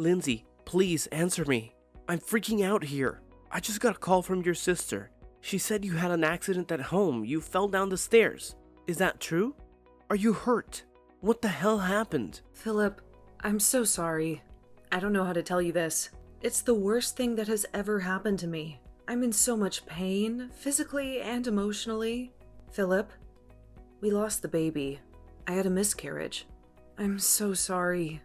Lindsay, please answer me. I'm freaking out here. I just got a call from your sister. She said you had an accident at home. You fell down the stairs. Is that true? Are you hurt? What the hell happened? Philip, I'm so sorry. I don't know how to tell you this. It's the worst thing that has ever happened to me. I'm in so much pain, physically and emotionally. Philip, we lost the baby. I had a miscarriage. I'm so sorry.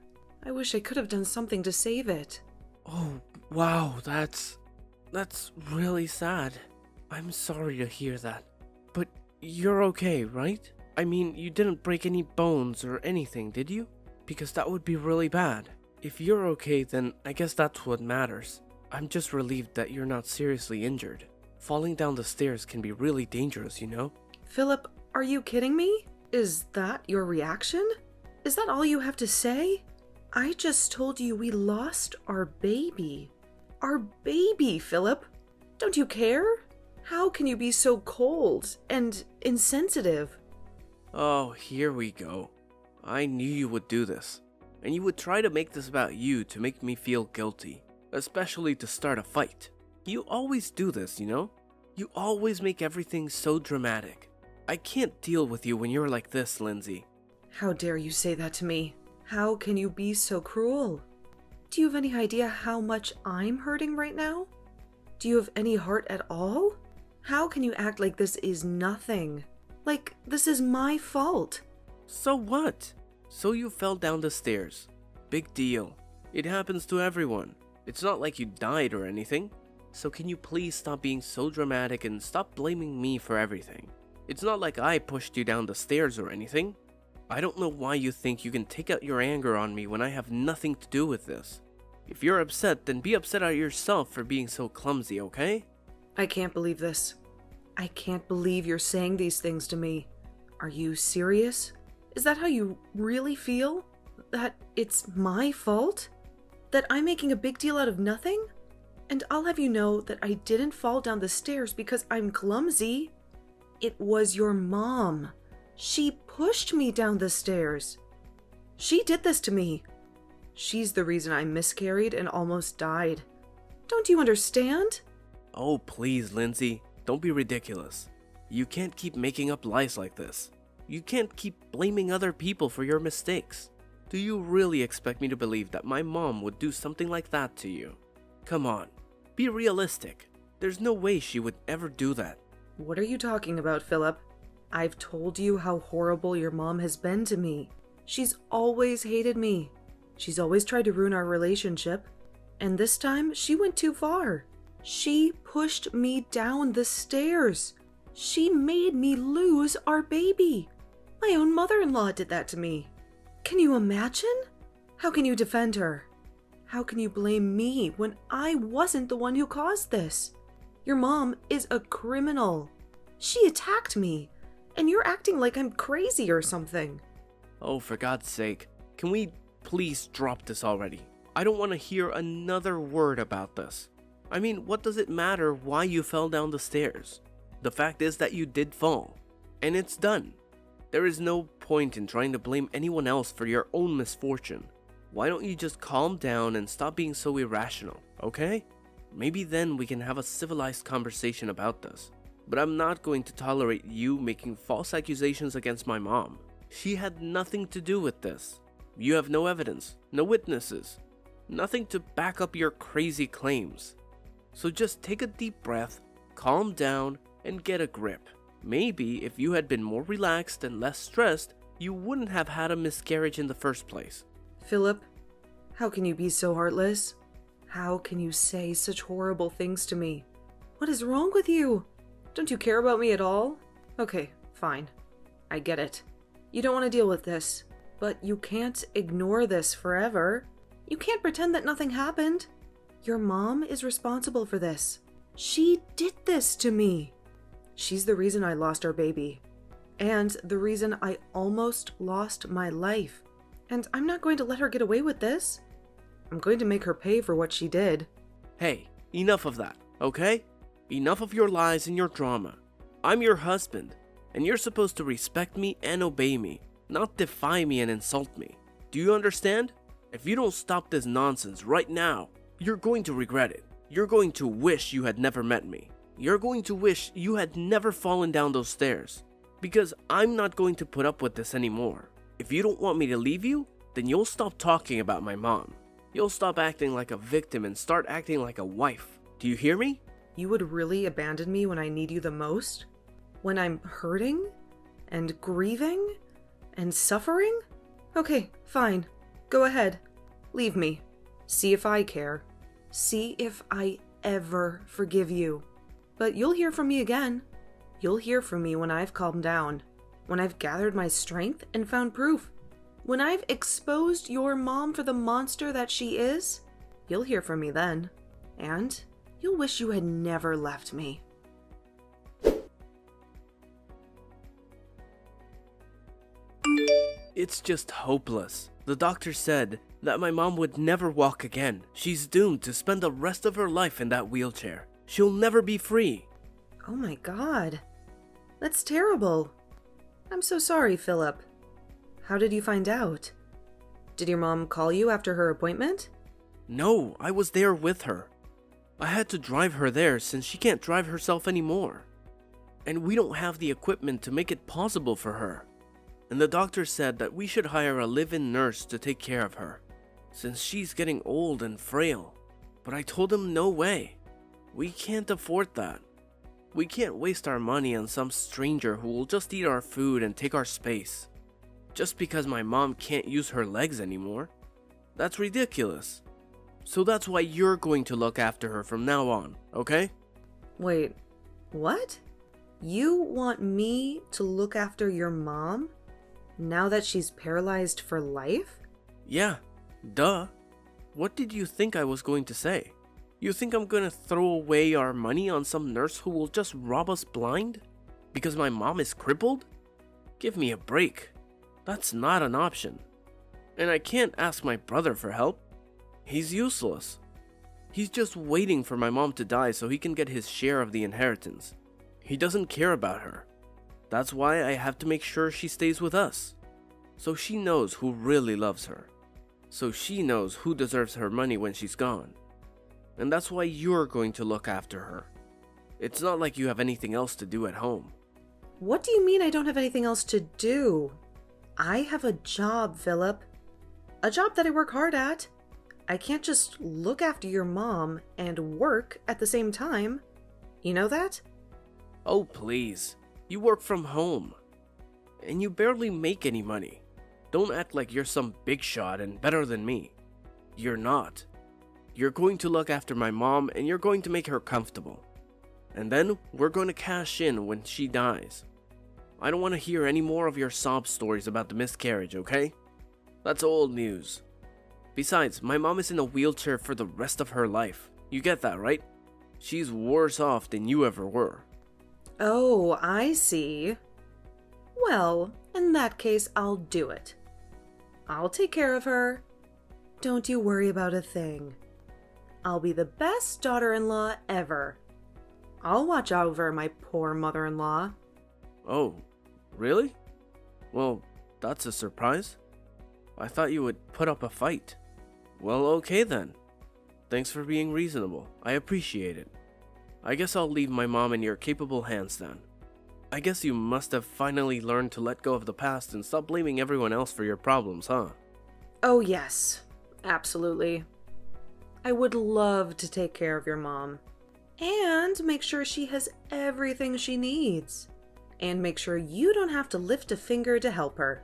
I wish I could have done something to save it. Oh, wow, that's really sad. I'm sorry to hear that. But you're okay, right? I mean, you didn't break any bones or anything, did you? Because that would be really bad. If you're okay, then I guess that's what matters. I'm just relieved that you're not seriously injured. Falling down the stairs can be really dangerous, you know? Philip, are you kidding me? Is that your reaction? Is that all you have to say? I just told you we lost our baby. Our baby, Philip. Don't you care? How can you be so cold and insensitive? Oh, here we go. I knew you would do this. And you would try to make this about you to make me feel guilty. Especially to start a fight. You always do this, you know? You always make everything so dramatic. I can't deal with you when you're like this, Lindsay. How dare you say that to me? How can you be so cruel? Do you have any idea how much I'm hurting right now? Do you have any heart at all? How can you act like this is nothing? Like this is my fault? So what? So you fell down the stairs. Big deal. It happens to everyone. It's not like you died or anything. So can you please stop being so dramatic and stop blaming me for everything? It's not like I pushed you down the stairs or anything. I don't know why you think you can take out your anger on me when I have nothing to do with this. If you're upset, then be upset at yourself for being so clumsy, okay? I can't believe this. I can't believe you're saying these things to me. Are you serious? Is that how you really feel? That it's my fault? That I'm making a big deal out of nothing? And I'll have you know that I didn't fall down the stairs because I'm clumsy. It was your mom. She pushed me down the stairs. She did this to me. She's the reason I miscarried and almost died. Don't you understand? Oh, please, Lindsay. Don't be ridiculous. You can't keep making up lies like this. You can't keep blaming other people for your mistakes. Do you really expect me to believe that my mom would do something like that to you? Come on, be realistic. There's no way she would ever do that. What are you talking about, Philip? I've told you how horrible your mom has been to me. She's always hated me. She's always tried to ruin our relationship. And this time, she went too far. She pushed me down the stairs. She made me lose our baby. My own mother-in-law did that to me. Can you imagine? How can you defend her? How can you blame me when I wasn't the one who caused this? Your mom is a criminal. She attacked me, and you're acting like I'm crazy or something. Oh, for God's sake, can we please drop this already? I don't want to hear another word about this. I mean, what does it matter why you fell down the stairs? The fact is that you did fall, and it's done. There is no point in trying to blame anyone else for your own misfortune. Why don't you just calm down and stop being so irrational, okay? Maybe then we can have a civilized conversation about this. But I'm not going to tolerate you making false accusations against my mom. She had nothing to do with this. You have no evidence, no witnesses, nothing to back up your crazy claims. So just take a deep breath, calm down, and get a grip. Maybe if you had been more relaxed and less stressed, you wouldn't have had a miscarriage in the first place. Philip, how can you be so heartless? How can you say such horrible things to me? What is wrong with you? Don't you care about me at all? Okay, fine. I get it. You don't want to deal with this, but you can't ignore this forever. You can't pretend that nothing happened. Your mom is responsible for this. She did this to me. She's the reason I lost our baby. And the reason I almost lost my life. And I'm not going to let her get away with this. I'm going to make her pay for what she did. Hey, enough of that, okay? Enough of your lies and your drama. I'm your husband, and you're supposed to respect me and obey me, not defy me and insult me. Do you understand? If you don't stop this nonsense right now, you're going to regret it. You're going to wish you had never met me. You're going to wish you had never fallen down those stairs. Because I'm not going to put up with this anymore. If you don't want me to leave you, then you'll stop talking about my mom. You'll stop acting like a victim and start acting like a wife. Do you hear me? You would really abandon me when I need you the most? When I'm hurting? And grieving? And suffering? Okay, fine. Go ahead. Leave me. See if I care. See if I ever forgive you. But you'll hear from me again. You'll hear from me when I've calmed down. When I've gathered my strength and found proof. When I've exposed your mom for the monster that she is. You'll hear from me then. And you'll wish you had never left me. It's just hopeless. The doctor said that my mom would never walk again. She's doomed to spend the rest of her life in that wheelchair. She'll never be free. Oh my God. That's terrible. I'm so sorry, Philip. How did you find out? Did your mom call you after her appointment? No, I was there with her. I had to drive her there since she can't drive herself anymore. And we don't have the equipment to make it possible for her. And the doctor said that we should hire a live-in nurse to take care of her, since she's getting old and frail. But I told him no way. We can't afford that. We can't waste our money on some stranger who will just eat our food and take our space. Just because my mom can't use her legs anymore. That's ridiculous. So that's why you're going to look after her from now on, okay? Wait, what? You want me to look after your mom? Now that she's paralyzed for life? Yeah, duh. What did you think I was going to say? You think I'm gonna throw away our money on some nurse who will just rob us blind? Because my mom is crippled? Give me a break. That's not an option. And I can't ask my brother for help. He's useless. He's just waiting for my mom to die so he can get his share of the inheritance. He doesn't care about her. That's why I have to make sure she stays with us. So she knows who really loves her. So she knows who deserves her money when she's gone. And that's why you're going to look after her. It's not like you have anything else to do at home. What do you mean I don't have anything else to do? I have a job, Philip. A job that I work hard at. I can't just look after your mom and work at the same time. You know that? Oh, please. You work from home. And you barely make any money. Don't act like you're some big shot and better than me. You're not. You're going to look after my mom and you're going to make her comfortable. And then we're going to cash in when she dies. I don't want to hear any more of your sob stories about the miscarriage, okay? That's old news. Besides, my mom is in a wheelchair for the rest of her life. You get that, right? She's worse off than you ever were. Oh, I see. Well, in that case, I'll do it. I'll take care of her. Don't you worry about a thing. I'll be the best daughter-in-law ever. I'll watch over my poor mother-in-law. Oh, really? Well, that's a surprise. I thought you would put up a fight. Well, okay then. Thanks for being reasonable. I appreciate it. I guess I'll leave my mom in your capable hands then. I guess you must have finally learned to let go of the past and stop blaming everyone else for your problems, huh? Oh yes, absolutely. I would love to take care of your mom. And make sure she has everything she needs. And make sure you don't have to lift a finger to help her.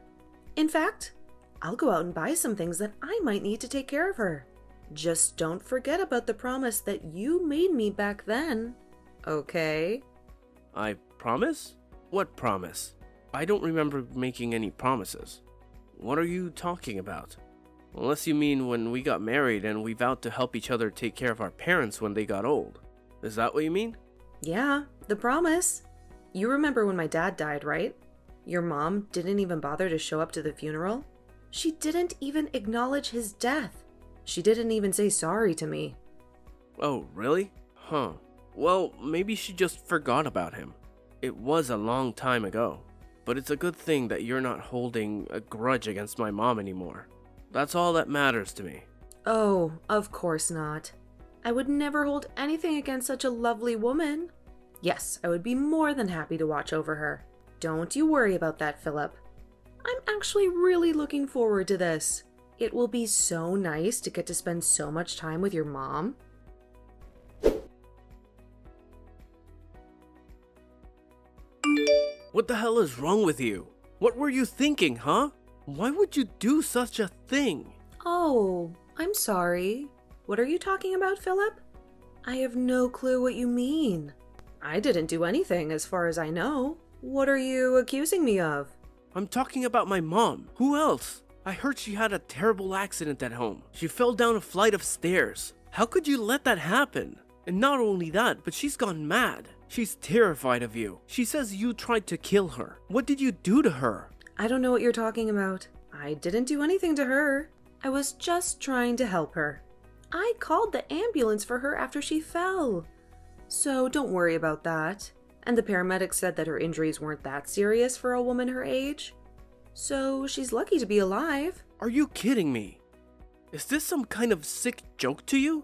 In fact, I'll go out and buy some things that I might need to take care of her. Just don't forget about the promise that you made me back then. Okay? I promise? What promise? I don't remember making any promises. What are you talking about? Unless you mean when we got married and we vowed to help each other take care of our parents when they got old. Is that what you mean? Yeah, the promise. You remember when my dad died, right? Your mom didn't even bother to show up to the funeral. She didn't even acknowledge his death. She didn't even say sorry to me. Oh, really? Huh. Well, maybe she just forgot about him. It was a long time ago. But it's a good thing that you're not holding a grudge against my mom anymore. That's all that matters to me. Oh, of course not. I would never hold anything against such a lovely woman. Yes, I would be more than happy to watch over her. Don't you worry about that, Philip. I'm actually really looking forward to this. It will be so nice to get to spend so much time with your mom. What the hell is wrong with you? What were you thinking, huh? Why would you do such a thing? Oh, I'm sorry. What are you talking about, Philip? I have no clue what you mean. I didn't do anything as far as I know. What are you accusing me of? I'm talking about my mom. Who else? I heard she had a terrible accident at home. She fell down a flight of stairs. How could you let that happen? And not only that, but she's gone mad. She's terrified of you. She says you tried to kill her. What did you do to her? I don't know what you're talking about. I didn't do anything to her. I was just trying to help her. I called the ambulance for her after she fell. So don't worry about that. And the paramedics said that her injuries weren't that serious for a woman her age. So she's lucky to be alive. Are you kidding me? Is this some kind of sick joke to you?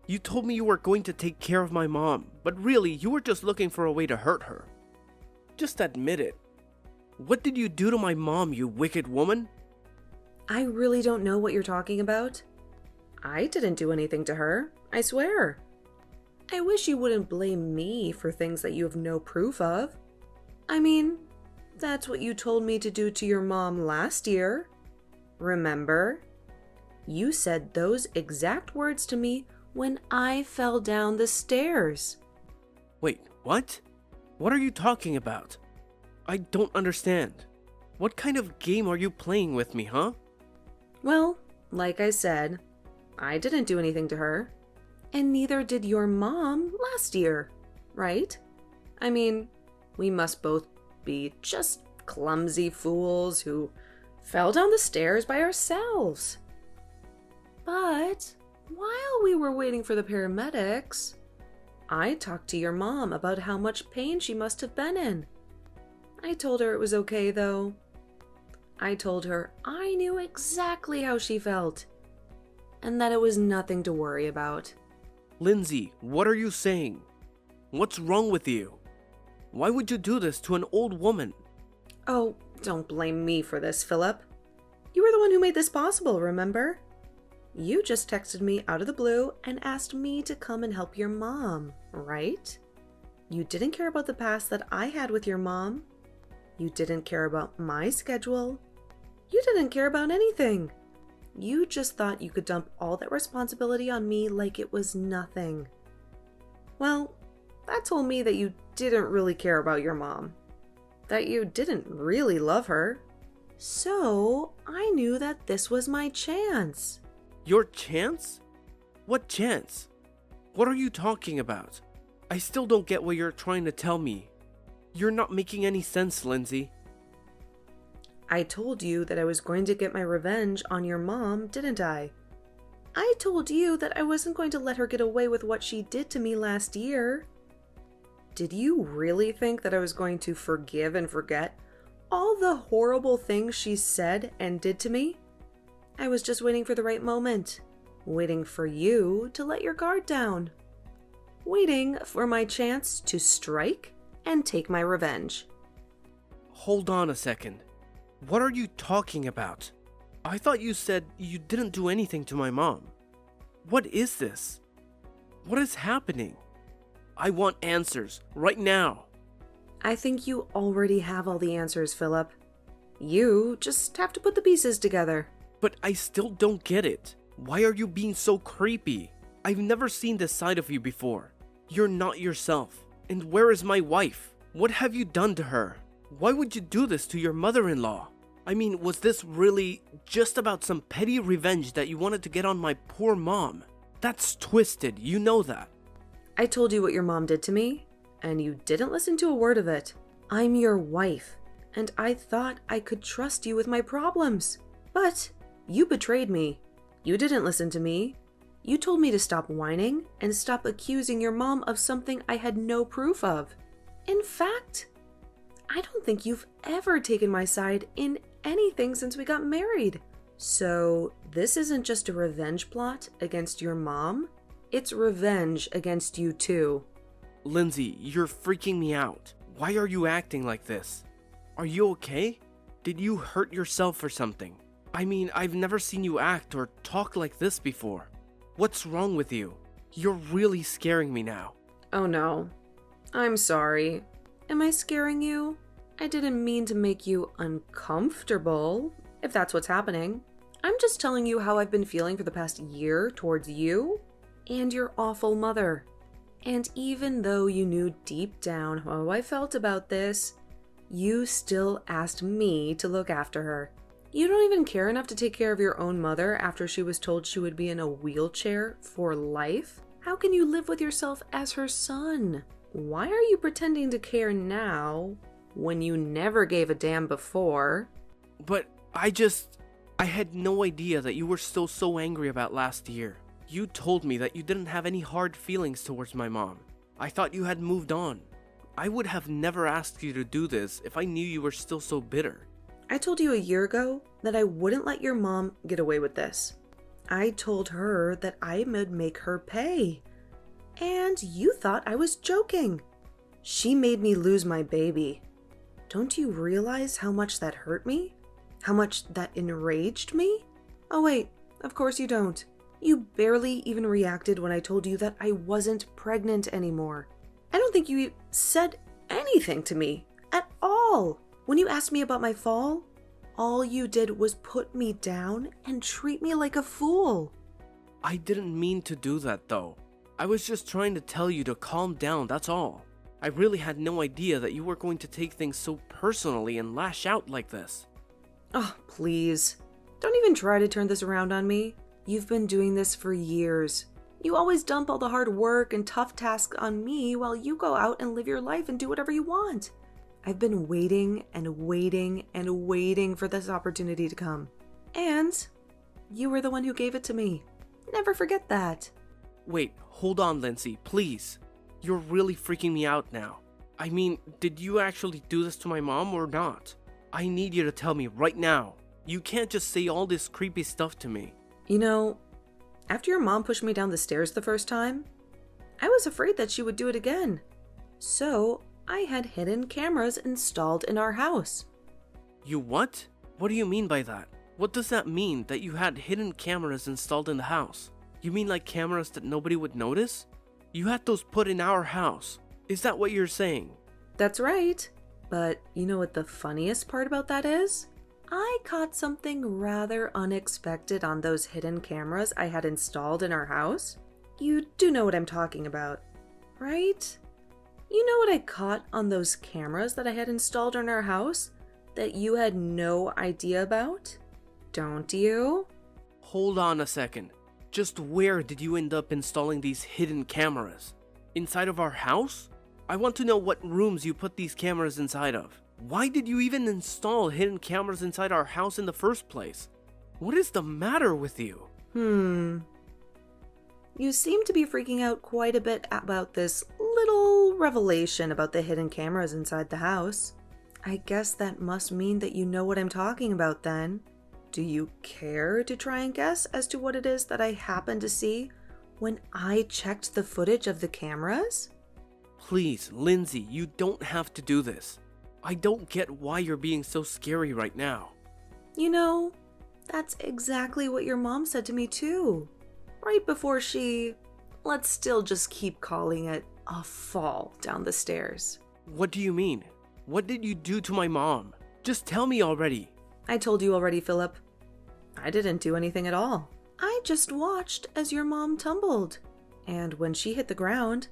You told me you were going to take care of my mom, but really you were just looking for a way to hurt her. Just admit it. What did you do to my mom, you wicked woman? I really don't know what you're talking about. I didn't do anything to her, I swear. I wish you wouldn't blame me for things that you have no proof of. I mean, that's what you told me to do to your mom last year. Remember? You said those exact words to me when I fell down the stairs. Wait, what? What are you talking about? I don't understand. What kind of game are you playing with me, huh? Well, like I said, I didn't do anything to her. And neither did your mom last year, right? I mean, we must both be just clumsy fools who fell down the stairs by ourselves. But while we were waiting for the paramedics, I talked to your mom about how much pain she must have been in. I told her it was okay, though. I told her I knew exactly how she felt, and that it was nothing to worry about. Lindsay, what are you saying? What's wrong with you? Why would you do this to an old woman? Oh, don't blame me for this, Philip. You were the one who made this possible, remember? You just texted me out of the blue and asked me to come and help your mom, right? You didn't care about the past that I had with your mom. You didn't care about my schedule. You didn't care about anything. You just thought you could dump all that responsibility on me like it was nothing. Well, that told me that you didn't really care about your mom. That you didn't really love her. So, I knew that this was my chance. Your chance? What chance? What are you talking about? I still don't get what you're trying to tell me. You're not making any sense, Lindsay. I told you that I was going to get my revenge on your mom, didn't I? I told you that I wasn't going to let her get away with what she did to me last year. Did you really think that I was going to forgive and forget all the horrible things she said and did to me? I was just waiting for the right moment. Waiting for you to let your guard down. Waiting for my chance to strike and take my revenge. Hold on a second. What are you talking about? I thought you said you didn't do anything to my mom. What is this? What is happening? I want answers right now. I think you already have all the answers, Philip. You just have to put the pieces together. But I still don't get it. Why are you being so creepy? I've never seen this side of you before. You're not yourself. And where is my wife? What have you done to her? Why would you do this to your mother-in-law? I mean, was this really just about some petty revenge that you wanted to get on my poor mom? That's twisted, you know that. I told you what your mom did to me, and you didn't listen to a word of it. I'm your wife, and I thought I could trust you with my problems. But you betrayed me. You didn't listen to me. You told me to stop whining and stop accusing your mom of something I had no proof of. In fact, I don't think you've ever taken my side in anything since we got married. So this isn't just a revenge plot against your mom, it's revenge against you too. Lindsay, you're freaking me out. Why are you acting like this? Are you okay? Did you hurt yourself or something? I mean, I've never seen you act or talk like this before. What's wrong with you? You're really scaring me now. Oh no. I'm sorry. Am I scaring you? I didn't mean to make you uncomfortable, if that's what's happening. I'm just telling you how I've been feeling for the past year towards you and your awful mother. And even though you knew deep down how I felt about this, you still asked me to look after her. You don't even care enough to take care of your own mother after she was told she would be in a wheelchair for life? How can you live with yourself as her son? Why are you pretending to care now when you never gave a damn before? But I had no idea that you were still so angry about last year. You told me that you didn't have any hard feelings towards my mom. I thought you had moved on. I would have never asked you to do this if I knew you were still so bitter. I told you a year ago that I wouldn't let your mom get away with this. I told her that I would make her pay. And you thought I was joking. She made me lose my baby. Don't you realize how much that hurt me? How much that enraged me? Oh wait, of course you don't. You barely even reacted when I told you that I wasn't pregnant anymore. I don't think you said anything to me at all. When you asked me about my fall, all you did was put me down and treat me like a fool. I didn't mean to do that though. I was just trying to tell you to calm down, that's all. I really had no idea that you were going to take things so personally and lash out like this. Oh, please. Don't even try to turn this around on me. You've been doing this for years. You always dump all the hard work and tough tasks on me while you go out and live your life and do whatever you want. I've been waiting and waiting and waiting for this opportunity to come. And you were the one who gave it to me. Never forget that. Wait, hold on, Lindsay, please. You're really freaking me out now. I mean, did you actually do this to my mom or not? I need you to tell me right now. You can't just say all this creepy stuff to me. You know, after your mom pushed me down the stairs the first time, I was afraid that she would do it again. So I had hidden cameras installed in our house. You what? What do you mean by that? What does that mean, that you had hidden cameras installed in the house? You mean like cameras that nobody would notice? You had those put in our house. Is that what you're saying? That's right. But you know what the funniest part about that is? I caught something rather unexpected on those hidden cameras I had installed in our house. You do know what I'm talking about, right? You know what I caught on those cameras that I had installed in our house that you had no idea about? Don't you? Hold on a second. Just where did you end up installing these hidden cameras? Inside of our house? I want to know what rooms you put these cameras inside of. Why did you even install hidden cameras inside our house in the first place? What is the matter with you? You seem to be freaking out quite a bit about this little revelation about the hidden cameras inside the house. I guess that must mean that you know what I'm talking about then. Do you care to try and guess as to what it is that I happened to see when I checked the footage of the cameras? Please, Lindsay, you don't have to do this. I don't get why you're being so scary right now. You know, that's exactly what your mom said to me too. Right before let's still just keep calling it a fall down the stairs. What do you mean? What did you do to my mom? Just tell me already. I told you already, Philip. I didn't do anything at all. I just watched as your mom tumbled. And when she hit the ground,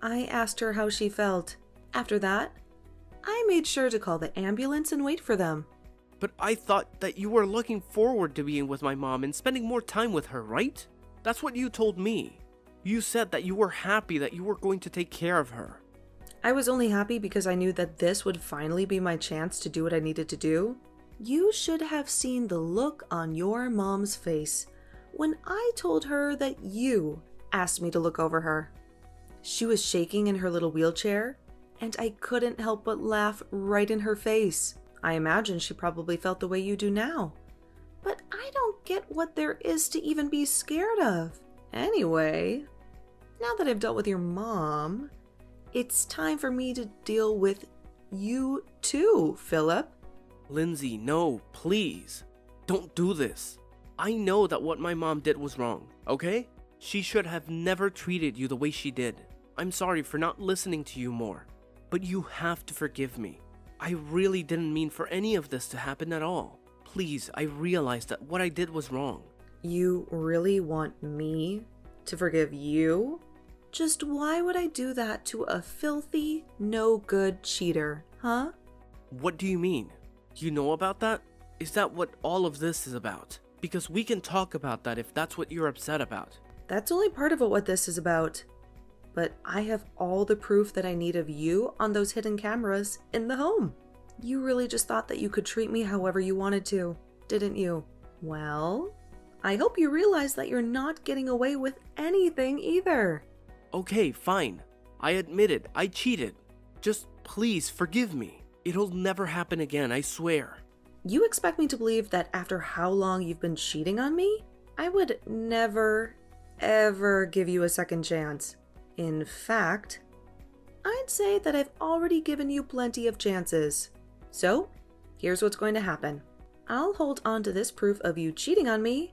I asked her how she felt. After that, I made sure to call the ambulance and wait for them. But I thought that you were looking forward to being with my mom and spending more time with her, right? That's what you told me. You said that you were happy that you were going to take care of her. I was only happy because I knew that this would finally be my chance to do what I needed to do. You should have seen the look on your mom's face when I told her that you asked me to look over her. She was shaking in her little wheelchair, and I couldn't help but laugh right in her face. I imagine she probably felt the way you do now. But I don't get what there is to even be scared of. Anyway, now that I've dealt with your mom, it's time for me to deal with you too, Philip. Lindsay, no, please. Don't do this. I know that what my mom did was wrong, okay? She should have never treated you the way she did. I'm sorry for not listening to you more, but you have to forgive me. I really didn't mean for any of this to happen at all. Please, I realize that what I did was wrong. You really want me to forgive you? Just why would I do that to a filthy, no-good cheater, huh? What do you mean? You know about that? Is that what all of this is about? Because we can talk about that if that's what you're upset about. That's only part of what this is about. But I have all the proof that I need of you on those hidden cameras in the home. You really just thought that you could treat me however you wanted to, didn't you? Well, I hope you realize that you're not getting away with anything either. Okay, fine. I admit it. I cheated. Just please forgive me. It'll never happen again, I swear. You expect me to believe that after how long you've been cheating on me, I would never, ever give you a second chance. In fact, I'd say that I've already given you plenty of chances. So, here's what's going to happen. I'll hold on to this proof of you cheating on me,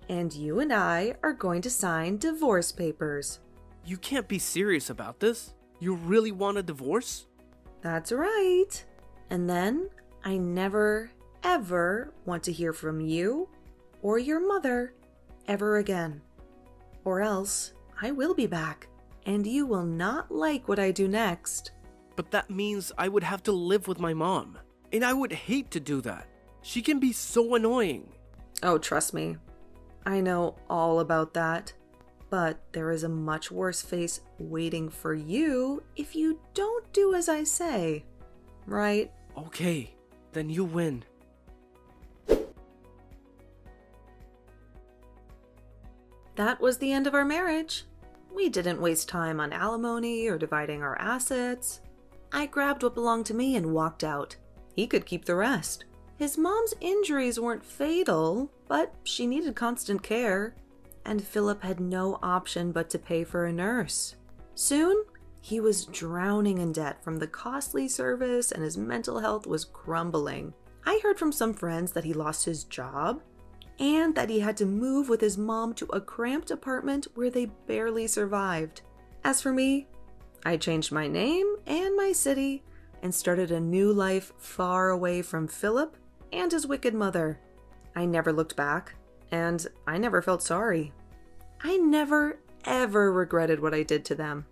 and you and I are going to sign divorce papers. You can't be serious about this. You really want a divorce? That's right. And then I never, ever want to hear from you or your mother ever again. Or else I will be back, and you will not like what I do next. But that means I would have to live with my mom, and I would hate to do that. She can be so annoying. Oh, trust me. I know all about that. But there is a much worse face waiting for you if you don't do as I say. Right? Okay, then you win. That was the end of our marriage. We didn't waste time on alimony or dividing our assets. I grabbed what belonged to me and walked out. He could keep the rest. His mom's injuries weren't fatal, but she needed constant care, and Philip had no option but to pay for a nurse. Soon, he was drowning in debt from the costly service, and his mental health was crumbling. I heard from some friends that he lost his job, and that he had to move with his mom to a cramped apartment where they barely survived. As for me, I changed my name and my city and started a new life far away from Philip and his wicked mother. I never looked back, and I never felt sorry. I never, ever regretted what I did to them.